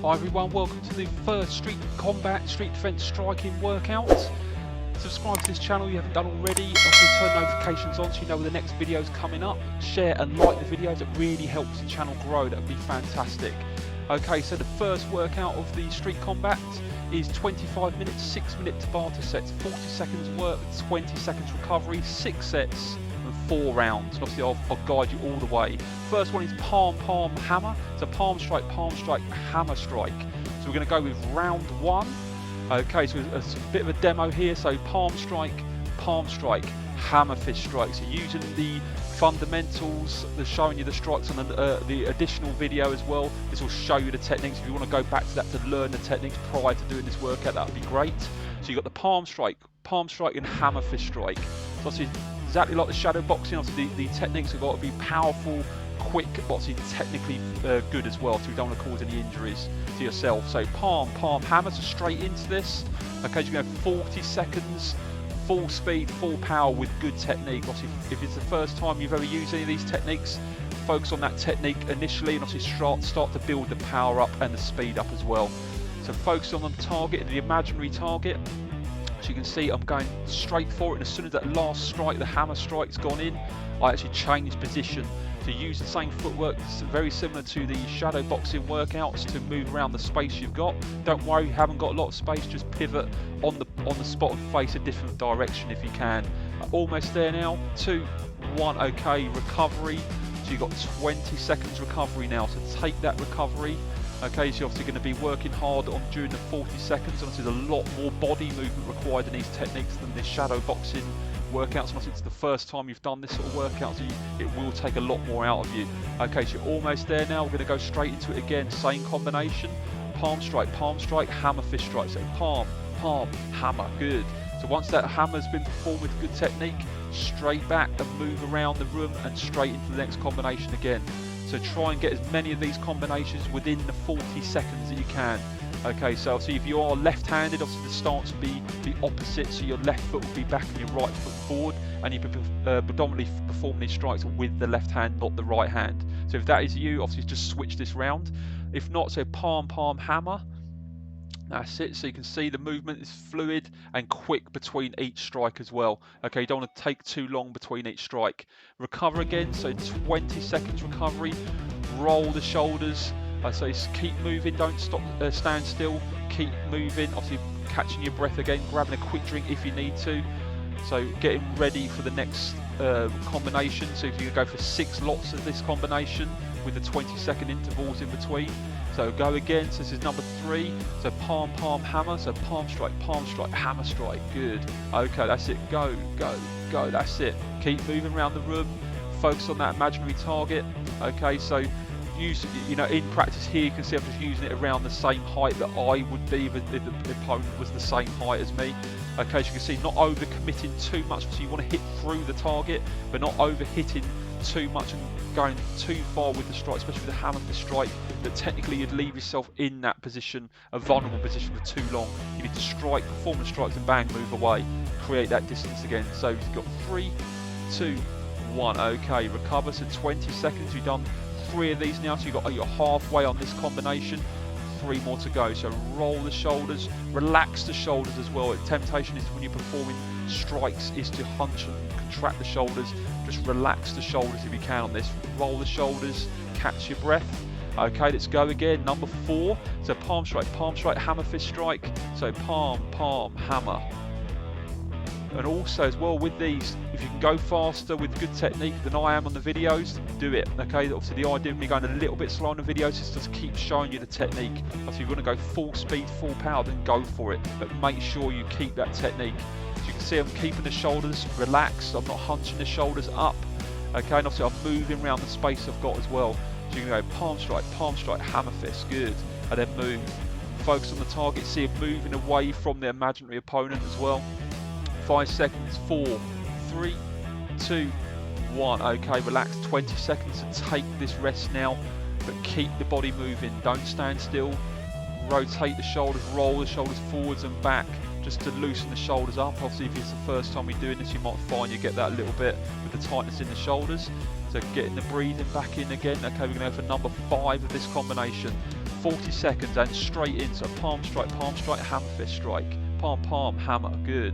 Hi everyone, welcome to the first street combat, street defense striking workout. Subscribe to this channel if you haven't done already. Also turn notifications on so you know when the next video is coming up. Share and like the videos, it really helps the channel grow, that would be fantastic. Okay, so the first workout of the street combat is 25 minutes, 6-minute Tabata sets, 40 seconds work, 20 seconds recovery, 6 sets. And 4 rounds. Obviously I'll guide you all the way. First one is palm hammer. So palm strike, hammer strike. So we're going to go with round 1. Okay, so it's a bit of a demo here. So palm strike, hammer fist strike. So using the fundamentals, they're showing you the strikes on the additional video as well. This will show you the techniques. If you want to go back to that to learn the techniques prior to doing this workout, that would be great. So you've got the palm strike and hammer fist strike. So obviously exactly like the shadow boxing, obviously the techniques have got to be powerful, quick, but obviously technically good as well, so you don't want to cause any injuries to yourself. So palm hammer, so straight into this. Okay, you're going to have 40 seconds, full speed, full power with good technique. Obviously, if it's the first time you've ever used any of these techniques, focus on that technique initially, and obviously start to build the power up and the speed up as well. So focus on the target, the imaginary target. So you can see I'm going straight for it, and as soon as that last strike, the hammer strike's gone in, I actually change position to use the same footwork. It's very similar to the shadow boxing workouts to move around the space you've got. Don't worry, you haven't got a lot of space, just pivot on the spot and face a different direction if you can. Almost there now, 2, 1, okay, recovery. So you've got 20 seconds recovery now, so take that recovery. Okay, so you're obviously going to be working hard on during the 40 seconds. Obviously, there's a lot more body movement required in these techniques than the shadow boxing workouts. And obviously, it's the first time you've done this sort of workout, so it will take a lot more out of you. Okay, so you're almost there now. We're going to go straight into it again. Same combination: palm strike, hammer fist strike. So palm, hammer. Good. So once that hammer's been performed with good technique, straight back and move around the room and straight into the next combination again. So try and get as many of these combinations within the 40 seconds that you can. Okay, so obviously if you are left-handed, obviously the stance will be the opposite, so your left foot will be back and your right foot forward, and you'll be predominantly performing these strikes with the left hand, not the right hand. So if that is you, obviously just switch this round. If not, so palm, hammer. That's it, so you can see the movement is fluid and quick between each strike as well. Okay, you don't want to take too long between each strike. Recover again, so 20 seconds recovery. Roll the shoulders. So keep moving, don't stop, stand still. Keep moving, obviously catching your breath again, grabbing a quick drink if you need to. So getting ready for the next combination. So if you go for 6 lots of this combination with the 20-second intervals in between. So go again, so this is number 3. So palm, hammer, so palm strike, hammer strike, good. Okay, that's it, go, that's it. Keep moving around the room, focus on that imaginary target. Okay, so use, in practice here you can see I'm just using it around the same height that I would be if the opponent was the same height as me. Okay, so you can see not over committing too much, so you want to hit through the target, but not over hitting too much and going too far with the strike, especially with the hammer fist strike, that technically you'd leave yourself in that position, a vulnerable position, for too long. You need to strike, perform the strikes, and bang, move away, create that distance again. So you've got 3, 2, 1. Okay, recover. So 20 seconds. You've done 3 of these now, so you're halfway on this combination. 3 more to go. So roll the shoulders, relax the shoulders as well. The temptation is when you're performing strikes is to hunch and contract the shoulders. Just relax the shoulders if you can on this. Roll the shoulders, catch your breath. Okay, let's go again. Number 4. So palm strike, hammer fist strike. So palm, hammer. And also as well with these, if you can go faster with good technique than I am on the videos, do it. Okay, obviously the idea of me going a little bit slow on the videos is to keep showing you the technique. So if you want to go full speed, full power, then go for it. But make sure you keep that technique. So you can see I'm keeping the shoulders relaxed, I'm not hunching the shoulders up. Okay, and obviously I'm moving around the space I've got as well. So you can go palm strike, hammer fist, good. And then move. Focus on the target, see it moving away from the imaginary opponent as well. 5 seconds, 4, 3, 2, 1. Okay, relax, 20 seconds to take this rest now, but keep the body moving, don't stand still. Rotate the shoulders, roll the shoulders forwards and back, just to loosen the shoulders up. Obviously if it's the first time you're doing this, you might find you get that a little bit with the tightness in the shoulders. So getting the breathing back in again. Okay, we're going to go for number 5 of this combination. 40 seconds and straight in. So palm strike, hammerfist strike, palm, palm, hammer, good.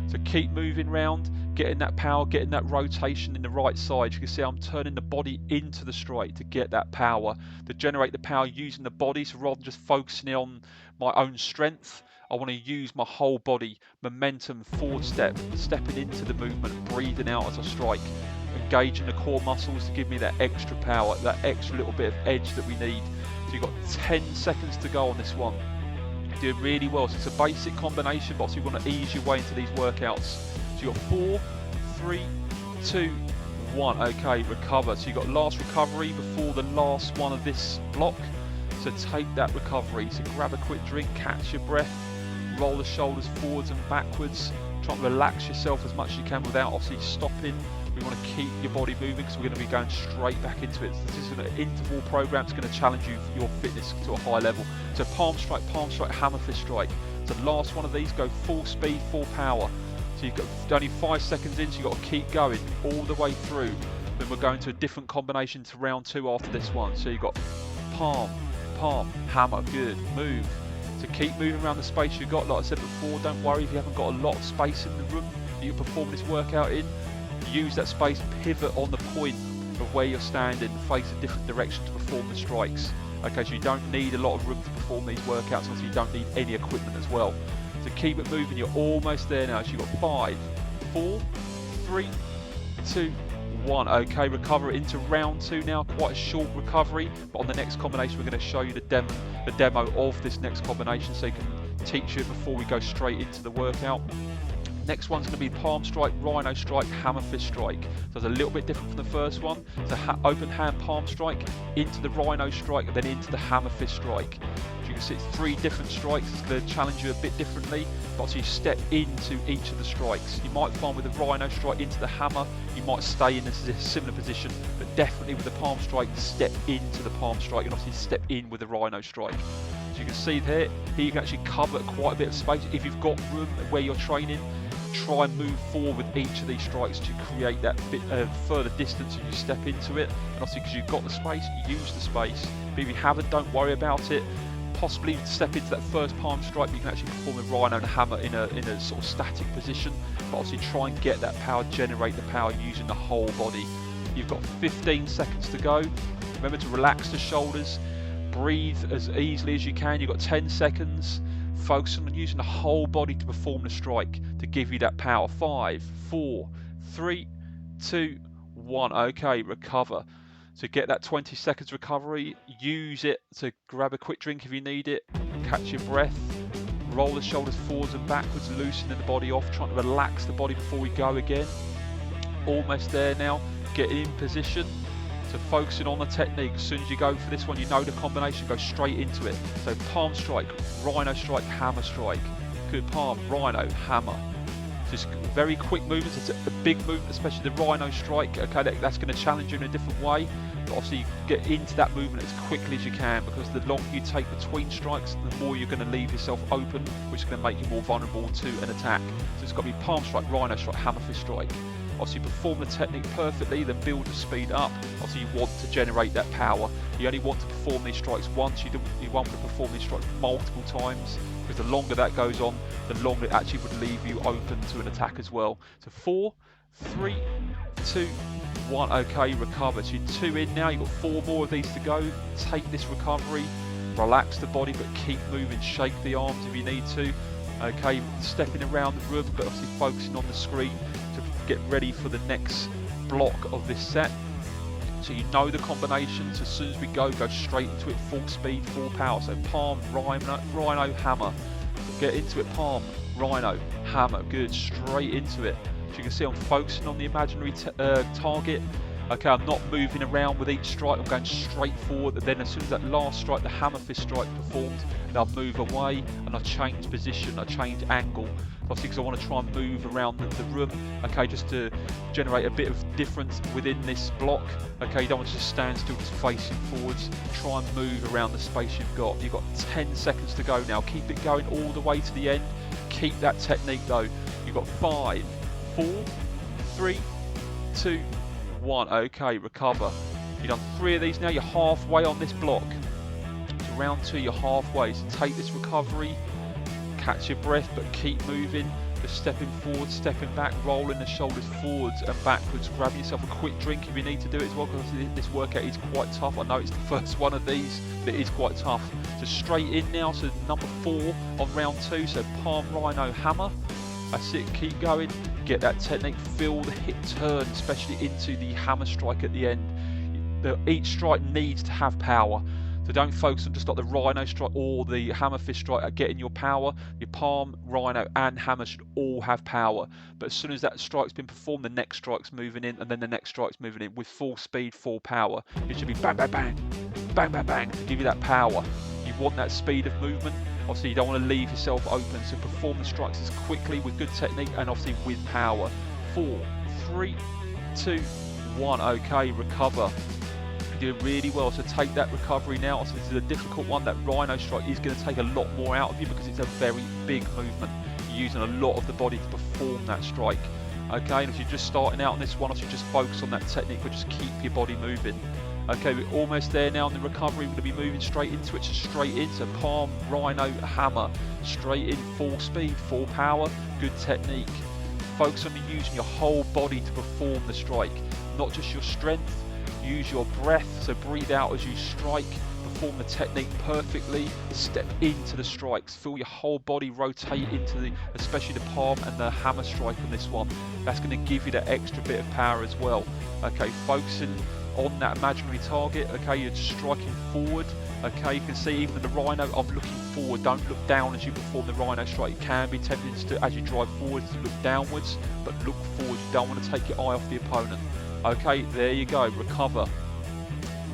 So keep moving round, getting that power, getting that rotation in the right side. You can see I'm turning the body into the strike to get that power, to generate the power using the body. So rather than just focusing on my own strength, I want to use my whole body, momentum, forward step, stepping into the movement, breathing out as I strike, engaging the core muscles to give me that extra power, that extra little bit of edge that we need. So you've got 10 seconds to go on this one. You're doing really well. So it's a basic combination, but also you want to ease your way into these workouts. So you've got 4, 3, 2, 1. Okay, recover. So you've got last recovery before the last one of this block. So take that recovery. So grab a quick drink, catch your breath, roll the shoulders forwards and backwards. Try and relax yourself as much as you can without obviously stopping. We want to keep your body moving because we're going to be going straight back into it. So this is an interval program. It's going to challenge you for your fitness to a high level. So palm strike, hammerfist strike. So last one of these, go full speed, full power. So you've got only 5 seconds in, so you've got to keep going all the way through. Then we're going to a different combination to round 2 after this one. So you've got palm, palm, hammer, good, move. So keep moving around the space you've got. Like I said before, don't worry if you haven't got a lot of space in the room that you're performing this workout in. Use that space, pivot on the point of where you're standing, face a different direction to perform the strikes. Okay, so you don't need a lot of room to perform these workouts, and so you don't need any equipment as well. So keep it moving, you're almost there now. So you've got 5, 4, 3, 2, 1. Okay, recover into round 2 now, quite a short recovery, but on the next combination we're going to show you the demo of this next combination so you can teach it before we go straight into the workout. Next one's going to be palm strike, rhino strike, hammerfist strike. So it's a little bit different from the first one. So open hand palm strike, into the rhino strike, and then into the hammerfist strike. So you can see it's 3 different strikes. It's going to challenge you a bit differently, but so you step into each of the strikes. You might find with the rhino strike into the hammer, you might stay in a similar position, but definitely with the palm strike, step into the palm strike and obviously step in with the rhino strike. So you can see here you can actually cover quite a bit of space. If you've got room where you're training, try and move forward with each of these strikes to create that bit further distance as you step into it. And obviously because you've got the space, use the space. But if you haven't, don't worry about it. Possibly step into that first palm strike, but you can actually perform a rhino and a hammer in a sort of static position. But obviously try and get that power, generate the power using the whole body. You've got 15 seconds to go. Remember to relax the shoulders, breathe as easily as you can. You've got 10 seconds. Focus on using the whole body to perform the strike to give you that power. 5, 4, 3, 2, 1. Okay, recover. So get that 20 seconds recovery. Use it to grab a quick drink if you need it. Catch your breath. Roll the shoulders forwards and backwards, loosening the body off. Trying to relax the body before we go again. Almost there now. Get in position. So focusing on the technique. As soon as you go for this one, you know the combination, go straight into it. So palm strike, rhino strike, hammer strike. Good, palm, rhino, hammer. Just very quick movements. It's a big movement, especially the rhino strike. Okay, that's going to challenge you in a different way. But obviously, you get into that movement as quickly as you can, because the longer you take between strikes, the more you're going to leave yourself open, which is going to make you more vulnerable to an attack. So it's got to be palm strike, rhino strike, hammerfist strike. Obviously perform the technique perfectly, then build the speed up. Obviously you want to generate that power. You only want to perform these strikes once, you want to perform these strikes multiple times, because the longer that goes on, the longer it actually would leave you open to an attack as well. So 4, 3, 2, 1, okay, recover. So you're 2 in now, you've got 4 more of these to go. Take this recovery, relax the body, but keep moving, shake the arms if you need to. Okay, stepping around the room, but obviously focusing on the screen to get ready for the next block of this set. So you know the combinations. As soon as we go straight into it, full speed, full power. So palm, rhino, hammer. Get into it, palm, rhino, hammer. Good, straight into it. So you can see I'm focusing on the imaginary target. Okay, I'm not moving around with each strike, I'm going straight forward. And then as soon as that last strike, the hammerfist strike performed, then I'll move away and I change position, I change angle. Obviously because I want to try and move around the room, okay, just to generate a bit of difference within this block. Okay, you don't want to just stand still, just facing forwards. Try and move around the space you've got. You've got 10 seconds to go now. Keep it going all the way to the end. Keep that technique though. You've got 5, 4, 3, 2, 1. Okay, recover. You've done 3 of these now. You're halfway on this block. So round 2, you're halfway, so take this recovery, catch your breath, but keep moving. Just stepping forward, stepping back, rolling the shoulders forwards and backwards, grabbing yourself a quick drink if you need to do it as well, because this workout is quite tough. I know it's the first one of these, but it is quite tough. So straight in now, so number 4 on round 2, so palm rhino hammer. That's it, keep going, get that technique, feel the hip turn, especially into the hammer strike at the end. Each strike needs to have power. So don't focus on just like the Rhino Strike or the Hammerfist Strike at getting your power. Your palm, Rhino and hammer should all have power. But as soon as that strike's been performed, the next strike's moving in, and then the next strike's moving in with full speed, full power. It should be bang, bang, bang, bang, bang, bang to give you that power. You want that speed of movement. Obviously, you don't want to leave yourself open. So perform the strikes as quickly with good technique and obviously with power. 4, 3, 2, 1. Okay, recover. You're doing really well, so take that recovery now. So this is a difficult one. That Rhino Strike is going to take a lot more out of you because it's a very big movement. You're using a lot of the body to perform that strike. Okay, and if you're just starting out on this one, just focus on that technique, but just keep your body moving. Okay, we're almost there now in the recovery. We're going to be moving straight into it, so straight in. So palm, Rhino, hammer, straight in, full speed, full power, good technique. Focus on using your whole body to perform the strike, not just your strength. Use your breath, so breathe out as you strike, perform the technique perfectly, step into the strikes, feel your whole body rotate into the, especially the palm and the hammer strike on this one. That's going to give you that extra bit of power as well. Okay, focusing on that imaginary target. Okay, you're striking forward. Okay, you can see even the Rhino, I'm looking forward. Don't look down as you perform the Rhino Strike. It can be tempting to, as you drive forwards, to look downwards, but look forward. You don't want to take your eye off the opponent. Okay, there you go, recover.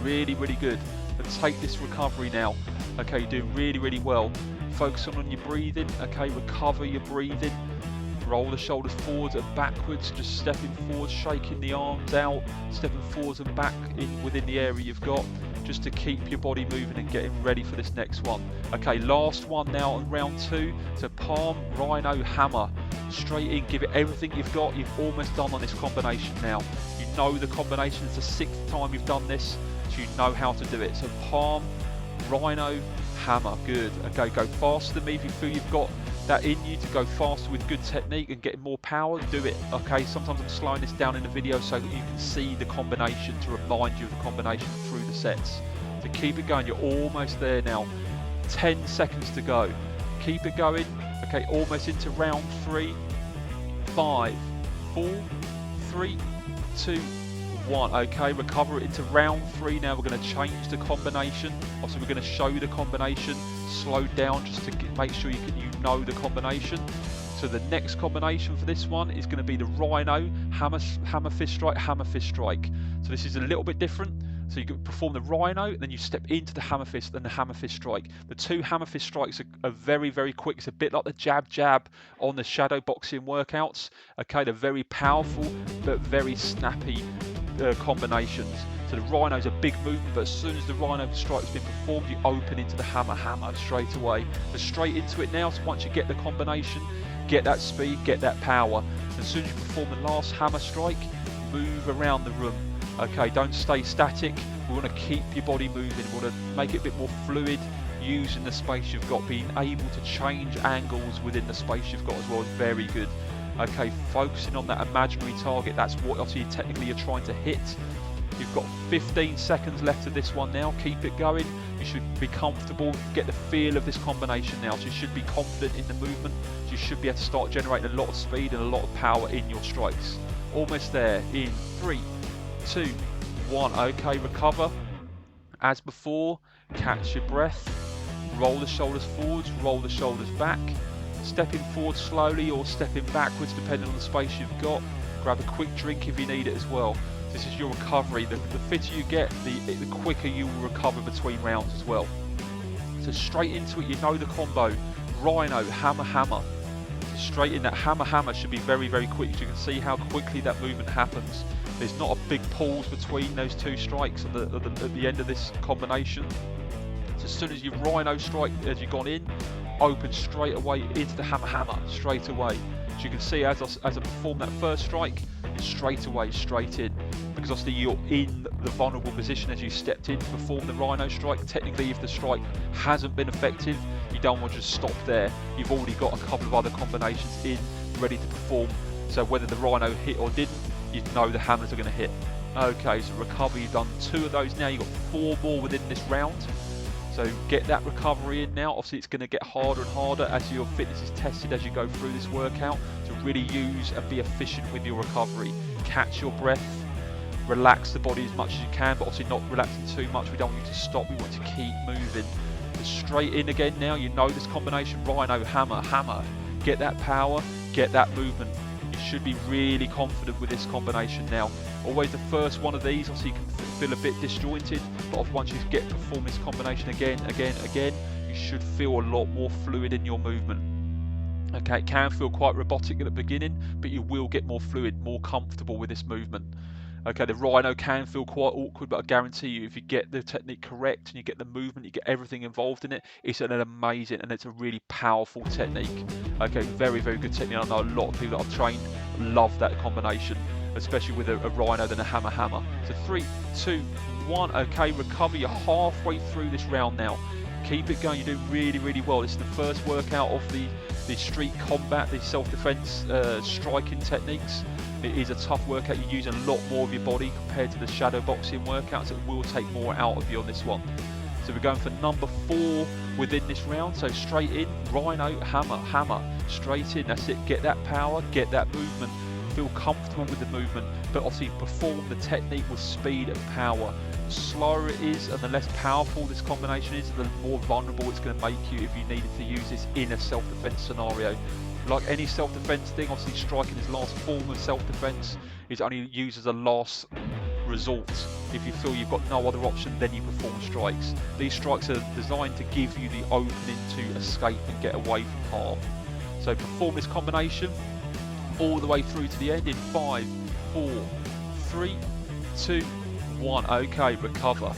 Really, really good. And take this recovery now. Okay, you're doing really, really well. Focus on your breathing. Okay, recover your breathing. Roll the shoulders forwards and backwards, just stepping forward, shaking the arms out, stepping forwards and back in within the area you've got, just to keep your body moving and getting ready for this next one. Okay, last one now on round 2. So palm, Rhino, hammer. Straight in, give it everything you've got. You've almost done on this combination now. You know the combination. It's the 6th time you've done this, so you know how to do it. So palm, Rhino, hammer. Good. Okay, go faster than me if you feel you've got that in you to go faster with good technique and getting more power. Do it. Okay, sometimes I'm slowing this down in the video so that you can see the combination, to remind you of the combination through the sets. So keep it going. You're almost there now. 10 seconds to go. Keep it going. Okay, almost into round 3. 5, 4, 3, 2, 1. Okay, recover it into round 3 now. We're going to change the combination. Obviously, we're going to show you the combination. Slow down just to make sure you know the combination. So the next combination for this one is going to be the Rhino Hammerfist Strike, Hammerfist Strike. So this is a little bit different. So you can perform the Rhino, then you step into the Hammerfist and the Hammerfist Strike. The 2 Hammerfist Strikes are very, very quick. It's a bit like the jab on the shadow boxing workouts. Okay, they're very powerful but very snappy combinations. So the Rhino's a big movement, but as soon as the Rhino Strike's been performed, you open into the hammer straight away. So straight into it now. So once you get the combination, get that speed, get that power. As soon as you perform the last hammer strike, move around the room. Okay, don't stay static. We want to keep your body moving. We want to make it a bit more fluid, using the space you've got. Being able to change angles within the space you've got as well is very good. Okay, focusing on that imaginary target. That's what obviously technically you're trying to hit. You've got 15 seconds left of this one now. Keep it going. You should be comfortable. Get the feel of this combination now. So you should be confident in the movement. So you should be able to start generating a lot of speed and a lot of power in your strikes. Almost there in 3, 2, 1. Okay, recover. As before, catch your breath. Roll the shoulders forwards, roll the shoulders back. Stepping forward slowly or stepping backwards depending on the space you've got. Grab a quick drink if you need it as well. This is your recovery. The fitter you get, the quicker you will recover between rounds as well. So straight into it, you know the combo. Rhino, hammer, hammer. Straight in, that hammer should be very, very quick. You can see how quickly that movement happens. There's not a big pause between those 2 strikes at the end of this combination. So as soon as your Rhino Strike, as you've gone in, open straight away into the hammer straight away. So you can see as I perform that first strike, straight away, straight in. But because obviously you're in the vulnerable position as you stepped in to perform the Rhino Strike. Technically, if the strike hasn't been effective, you don't want to just stop there. You've already got a couple of other combinations in, ready to perform. So whether the Rhino hit or didn't, you know the hammers are going to hit. Okay, so recovery, you've done 2 of those now, you've got 4 more within this round. So get that recovery in now. Obviously it's going to get harder and harder as your fitness is tested as you go through this workout, to really use and be efficient with your recovery. Catch your breath, relax the body as much as you can, but obviously not relaxing too much. We don't want you to stop, we want to keep moving. So straight in again now, you know this combination, Rhino, hammer, hammer. Get that power, get that movement. You should be really confident with this combination now. Always the first one of these, obviously you can feel a bit disjointed, but once you get to perform this combination again, you should feel a lot more fluid in your movement. Okay, it can feel quite robotic at the beginning, but you will get more fluid, more comfortable with this movement. Okay, the Rhino can feel quite awkward, but I guarantee you, if you get the technique correct and you get the movement, you get everything involved in it, it's an amazing and it's a really powerful technique. Okay, very, very good technique. I know a lot of people that I've trained love that combination, especially with a Rhino than a hammer. So 3, 2, 1. Okay, recover. You're halfway through this round now. Keep it going. You're doing really, really well. This is the first workout of the street combat, the self-defense striking techniques. It is a tough workout. You use a lot more of your body compared to the shadow boxing workouts. It will take more out of you on this one. So we're going for number 4 within this round. So straight in, Rhino, hammer, hammer. Straight in. That's it. Get that power, get that movement. Feel comfortable with the movement, but obviously perform the technique with speed and power. The slower it is and the less powerful this combination is, the more vulnerable it's going to make you if you needed to use this in a self-defense scenario. Like any self-defense thing, obviously striking is last form of self-defense, is only used as a last resort. If you feel you've got no other option, then you perform strikes. These strikes are designed to give you the opening to escape and get away from harm. So perform this combination all the way through to the end in 5, 4, 3, 2, 1. Okay, recover.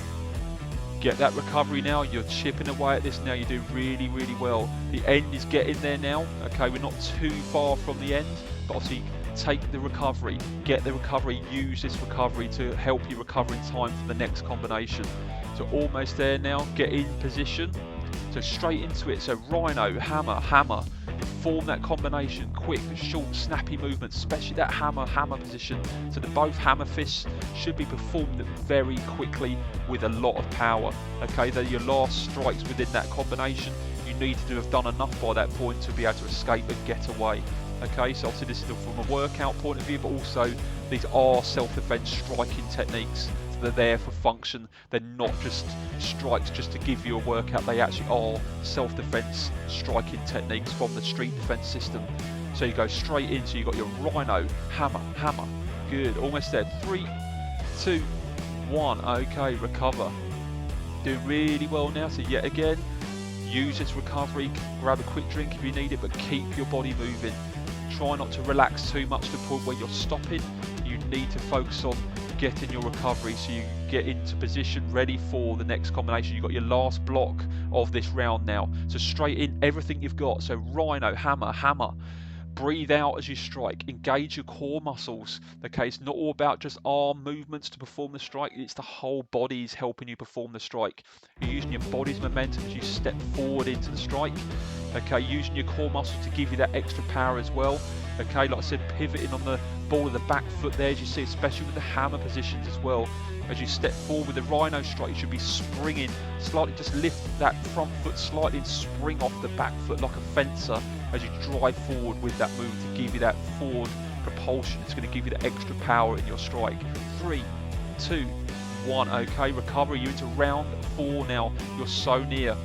Get that recovery now. You're chipping away at this now. You're doing really, really well. The end is getting there now. Okay, we're not too far from the end, but obviously take the recovery, get the recovery, use this recovery to help you recover in time for the next combination. So almost there now. Get in position. So straight into it. So Rhino, hammer, hammer. Form that combination, quick, short, snappy movements, especially that hammer, hammer position. So the both hammer fists should be performed very quickly with a lot of power. Okay, they're your last strikes within that combination. You need to have done enough by that point to be able to escape and get away. Okay, so obviously this is from a workout point of view, but also these are self-defense striking techniques. So they're there for function. They're not just strikes just to give you a workout. They actually are self-defense striking techniques from the street defense system. So you go straight in. So you've got your Rhino, hammer, hammer. Good, almost there. 3, 2, 1. Okay, recover. Doing really well now. So yet again, use this recovery. Grab a quick drink if you need it, but keep your body moving. Try not to relax too much to the point where you're stopping. You need to focus on getting your recovery so you get into position ready for the next combination. You've got your last block of this round now. So straight in, everything you've got. So Rhino, hammer, hammer. Breathe out as you strike. Engage your core muscles. Okay, it's not all about just arm movements to perform the strike. It's the whole body's helping you perform the strike. You're using your body's momentum as you step forward into the strike. Okay, using your core muscles to give you that extra power as well. Okay, like I said, pivoting on the ball of the back foot there, as you see, especially with the hammer positions as well. As you step forward with the Rhino Strike, you should be springing slightly. Just lift that front foot slightly and spring off the back foot like a fencer as you drive forward with that move to give you that forward propulsion. It's going to give you the extra power in your strike. 3, 2, 1. Okay, recovery. You're into round 4 now. You're so near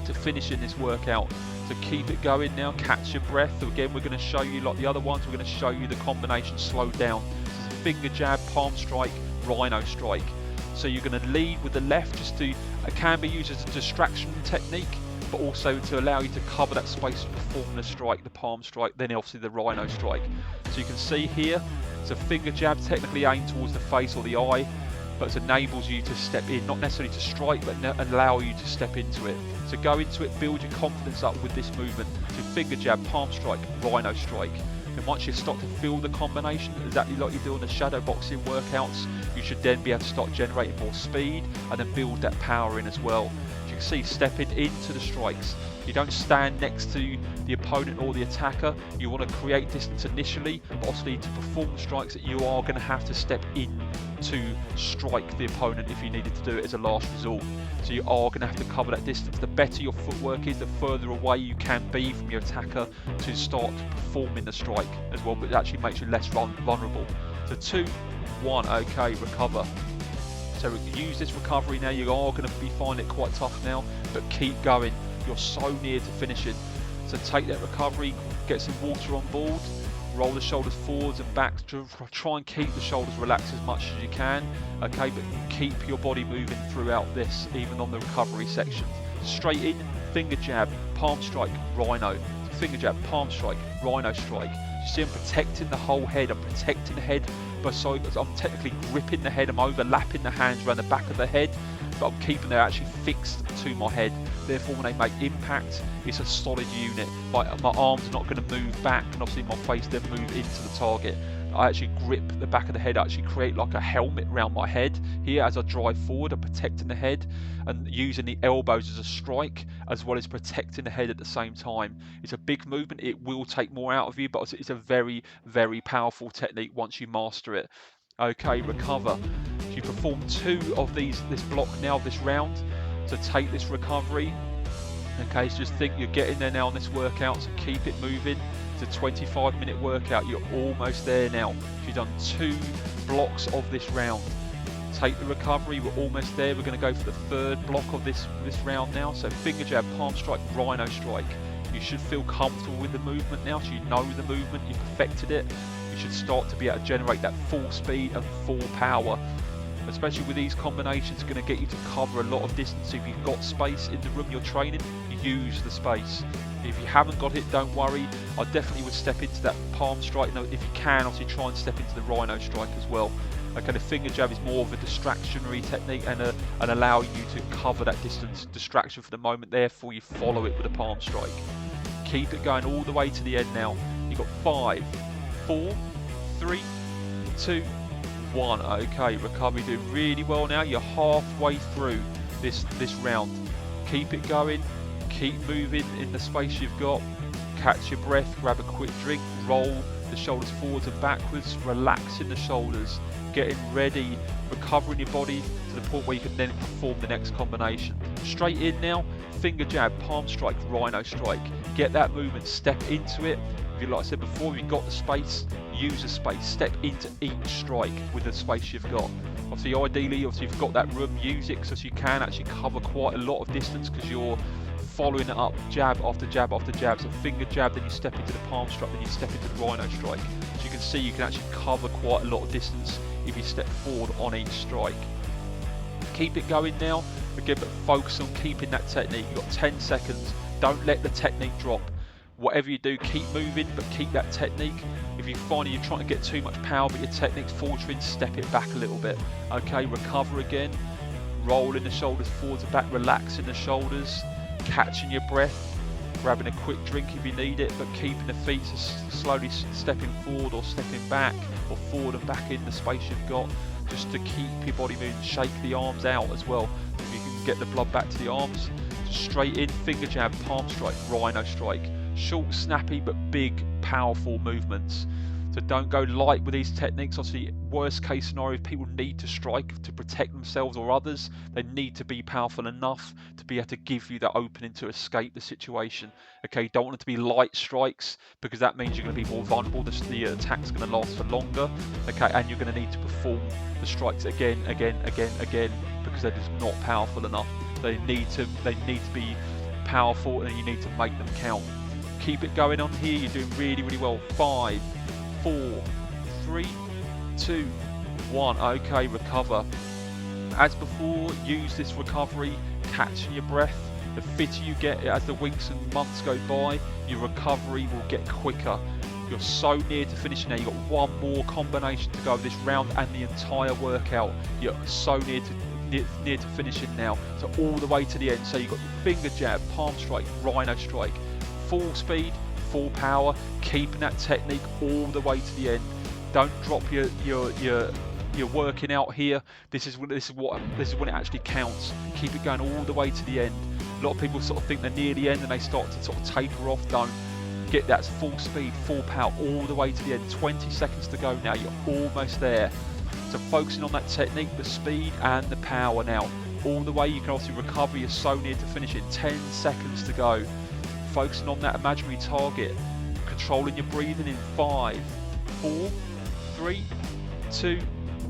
to finishing this workout. So keep it going now, catch your breath. So again, we're going to show you, like the other ones, we're going to show you the combination slowed down. This is a finger jab, palm strike, Rhino Strike. So you're going to lead with the left, just to, it can be used as a distraction technique, but also to allow you to cover that space to perform the strike, the palm strike, then obviously the Rhino Strike. So you can see here, it's a finger jab, technically aimed towards the face or the eye, but it enables you to step in, not necessarily to strike, but allow you to step into it. So go into it, build your confidence up with this movement. So finger jab, palm strike, Rhino Strike. And once you start to feel the combination, exactly like you do on the shadow boxing workouts, you should then be able to start generating more speed and then build that power in as well. As you can see, stepping into the strikes. You don't stand next to the opponent or the attacker. You want to create distance initially, but obviously to perform strikes that you are going to have to step in to strike the opponent if you needed to do it as a last resort. So you are going to have to cover that distance. The better your footwork is, the further away you can be from your attacker to start performing the strike as well, but it actually makes you less vulnerable. So 2, 1, okay, recover. So we can use this recovery now. You are going to be finding it quite tough now, but keep going. You're so near to finishing. So take that recovery, get some water on board, roll the shoulders forwards and back, try and keep the shoulders relaxed as much as you can, okay, but keep your body moving throughout this, even on the recovery section. Straight in, finger jab, palm strike, rhino. Finger jab, palm strike, rhino strike. You see I'm protecting the whole head, I'm protecting the head, but so I'm technically gripping the head, I'm overlapping the hands around the back of the head, but I'm keeping them actually fixed to my head. Therefore, when they make impact, it's a solid unit. My arms are not going to move back, and obviously my face then move into the target. I actually grip the back of the head, I actually create like a helmet around my head here as I drive forward. I'm protecting the head and using the elbows as a strike, as well as protecting the head at the same time. It's a big movement, it will take more out of you, but it's a very, very powerful technique once you master it. Okay, recover. You perform 2 of this block now, this round. So take this recovery. Okay, so just think you're getting there now on this workout, so keep it moving. It's a 25-minute workout, you're almost there now. You've done 2 blocks of this round. Take the recovery, we're almost there. We're going to go for the 3rd block of this round now. So finger jab, palm strike, rhino strike. You should feel comfortable with the movement now, so you know the movement, you perfected it. You should start to be able to generate that full speed and full power. Especially with these combinations, going to get you to cover a lot of distance. If you've got space in the room you're training, use the space. If you haven't got it, don't worry. I definitely would step into that palm strike. Now, if you can, obviously try and step into the rhino strike as well. Okay, the finger jab is more of a distractionary technique and allow you to cover that distance, distraction for the moment. Therefore, you follow it with a palm strike. Keep it going all the way to the end now. You've got 5, 4, 3, 2, 1. Okay, recovery, doing really well now. You're halfway through this round. Keep it going. Keep moving in the space you've got. Catch your breath, grab a quick drink, roll the shoulders forwards and backwards, relaxing the shoulders, getting ready, recovering your body to the point where you can then perform the next combination. Straight in now, finger jab, palm strike, rhino strike. Get that movement, step into it. If you, like I said before, if you've got the space, use the space, step into each strike with the space you've got. Obviously, ideally, if you've got that room, use it so you can actually cover quite a lot of distance because you're following it up jab after jab after jab. So finger jab, then you step into the palm strike, then you step into the rhino strike. So you can see you can actually cover quite a lot of distance if you step forward on each strike. Keep it going now, again, but focus on keeping that technique. You've got 10 seconds, don't let the technique drop. Whatever you do, keep moving, but keep that technique. If you find you're trying to get too much power, but your technique's faltering, step it back a little bit. Okay, recover again, rolling the shoulders forwards and back, relaxing the shoulders, catching your breath, grabbing a quick drink if you need it, but keeping the feet slowly stepping forward or stepping back or forward and back in the space you've got, just to keep your body moving. Shake the arms out as well if you can get the blood back to the arms. Straight in, finger jab, palm strike, rhino strike. Short, snappy, but big, powerful movements. So don't go light with these techniques. Obviously, worst case scenario, people need to strike to protect themselves or others. They need to be powerful enough to be able to give you the opening to escape the situation. Okay, you don't want it to be light strikes because that means you're going to be more vulnerable. The attack's going to last for longer. Okay, and you're going to need to perform the strikes again because they're just not powerful enough. They need to be powerful, and you need to make them count. Keep it going on here. You're doing really, really well. 5, 4, 3, 2, 1. Okay, recover. As before, use this recovery, catching your breath. The fitter you get as the weeks and months go by, your recovery will get quicker. You're so near to finishing now. You've got one more combination to go of this round and the entire workout. You're so near to finishing now. So all the way to the end. So you've got your finger jab, palm strike, rhino strike. Full speed, full power, keeping that technique all the way to the end. Don't drop your working out here. This is when it actually counts. Keep it going all the way to the end. A lot of people sort of think they're near the end and they start to sort of taper off. Don't. Get that full speed, full power all the way to the end. 20 seconds to go now. You're almost there. So focusing on that technique, the speed and the power now. All the way. You can also recover. You're so near to finish it. 10 seconds to go. Focusing on that imaginary target. Controlling your breathing in 5, 4, 3, 2,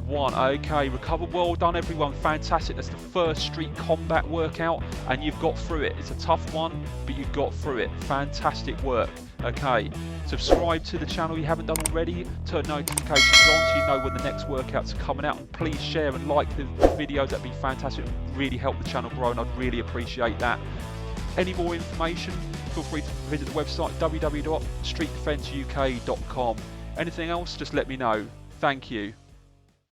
1. Okay, recover. Well done, everyone. Fantastic. That's the first street combat workout, and you've got through it. It's a tough one, but you got through it. Fantastic work. Okay, subscribe to the channel if you haven't done already. Turn notifications on so you know when the next workouts are coming out. And please share and like the video. That'd be fantastic. It would really help the channel grow, and I'd really appreciate that. Any more information, feel free to visit the website www.streetdefenseuk.com. Anything else, just let me know. Thank you.